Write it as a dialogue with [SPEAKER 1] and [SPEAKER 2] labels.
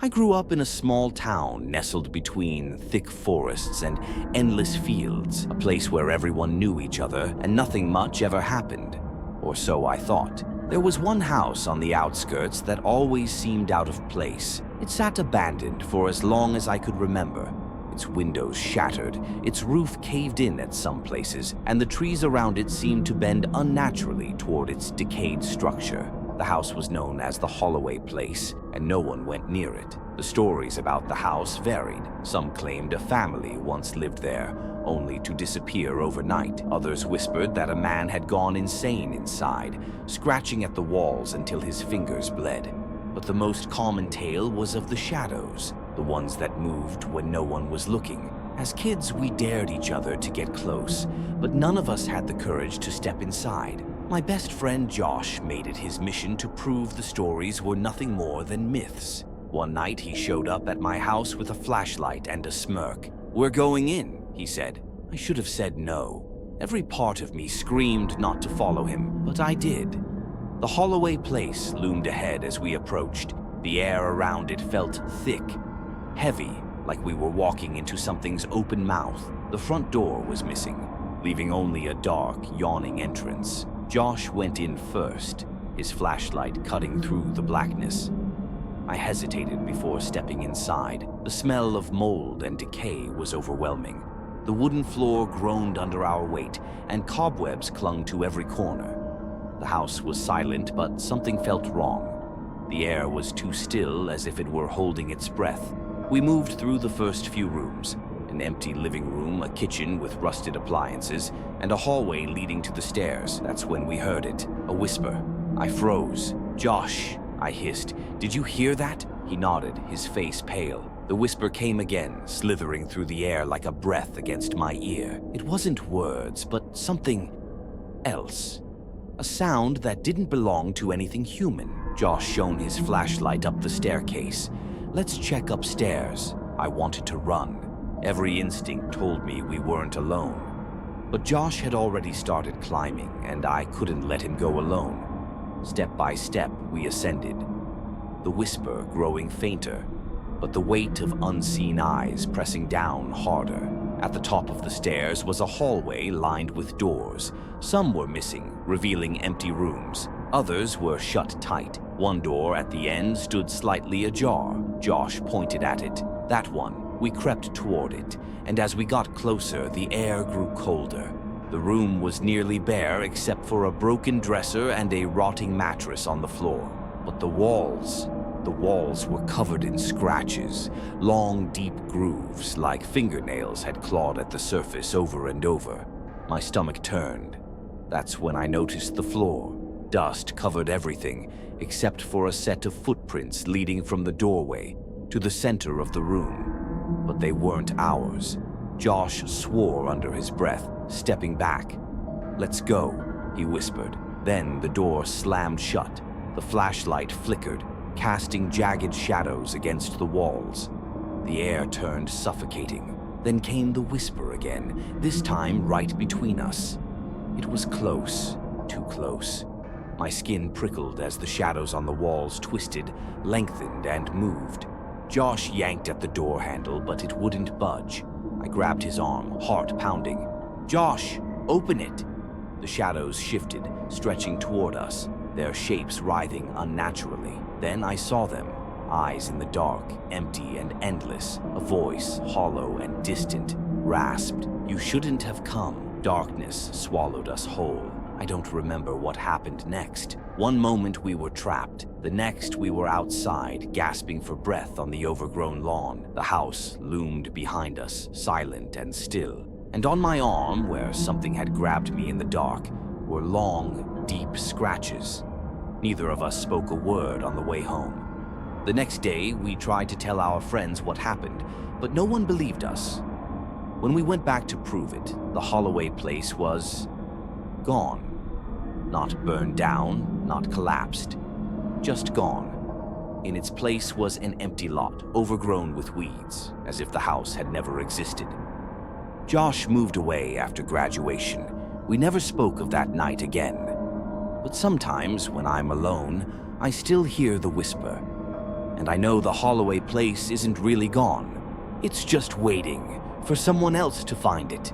[SPEAKER 1] I grew up in a small town nestled between thick forests and endless fields, a place where everyone knew each other and nothing much ever happened. Or so I thought. There was one house on the outskirts that always seemed out of place. It sat abandoned for as long as I could remember. Its windows shattered, its roof caved in at some places, and the trees around it seemed to bend unnaturally toward its decayed structure. The house was known as the Holloway Place, and no one went near it. The stories about the house varied. Some claimed a family once lived there, only to disappear overnight. Others whispered that a man had gone insane inside, scratching at the walls until his fingers bled. But the most common tale was of the shadows, the ones that moved when no one was looking. As kids, we dared each other to get close, but none of us had the courage to step inside. My best friend Josh made it his mission to prove the stories were nothing more than myths. One night he showed up at my house with a flashlight and a smirk. "We're going in," he said. I should have said no. Every part of me screamed not to follow him, but I did. The Holloway Place loomed ahead as we approached. The air around it felt thick, heavy, like we were walking into something's open mouth. The front door was missing, leaving only a dark, yawning entrance. Josh went in first, his flashlight cutting through the blackness. I hesitated before stepping inside. The smell of mold and decay was overwhelming. The wooden floor groaned under our weight, and cobwebs clung to every corner. The house was silent, but something felt wrong. The air was too still, as if it were holding its breath. We moved through the first few rooms. An empty living room, a kitchen with rusted appliances, and a hallway leading to the stairs. That's when we heard it, a whisper. I froze. "Josh," I hissed. "Did you hear that?" He nodded, his face pale. The whisper came again, slithering through the air like a breath against my ear. It wasn't words, but something else. A sound that didn't belong to anything human. Josh shone his flashlight up the staircase. "Let's check upstairs." I wanted to run. Every instinct told me we weren't alone. But Josh had already started climbing, and I couldn't let him go alone. Step by step, we ascended, the whisper growing fainter, but the weight of unseen eyes pressing down harder. At the top of the stairs was a hallway lined with doors. Some were missing, revealing empty rooms. Others were shut tight. One door at the end stood slightly ajar. Josh pointed at it. That one. We crept toward it, and as we got closer, the air grew colder. The room was nearly bare except for a broken dresser and a rotting mattress on the floor. But the walls were covered in scratches, long, deep grooves like fingernails had clawed at the surface over and over. My stomach turned. That's when I noticed the floor. Dust covered everything except for a set of footprints leading from the doorway to the center of the room. But they weren't ours. Josh swore under his breath, stepping back. "Let's go," he whispered. Then the door slammed shut. The flashlight flickered, casting jagged shadows against the walls. The air turned suffocating. Then came the whisper again, this time right between us. It was close, too close. My skin prickled as the shadows on the walls twisted, lengthened, and moved. Josh yanked at the door handle, but it wouldn't budge. I grabbed his arm, heart pounding. "Josh, open it!" The shadows shifted, stretching toward us, their shapes writhing unnaturally. Then I saw them, eyes in the dark, empty and endless. A voice, hollow and distant, rasped, "You shouldn't have come." Darkness swallowed us whole. I don't remember what happened next. One moment we were trapped. The next we were outside, gasping for breath on the overgrown lawn. The house loomed behind us, silent and still. And on my arm, where something had grabbed me in the dark, were long, deep scratches. Neither of us spoke a word on the way home. The next day, we tried to tell our friends what happened, but no one believed us. When we went back to prove it, the Holloway Place was gone. Not burned down, not collapsed, just gone. In its place was an empty lot, overgrown with weeds, as if the house had never existed. Josh moved away after graduation. We never spoke of that night again. But sometimes, when I'm alone, I still hear the whisper. And I know the Holloway Place isn't really gone. It's just waiting for someone else to find it.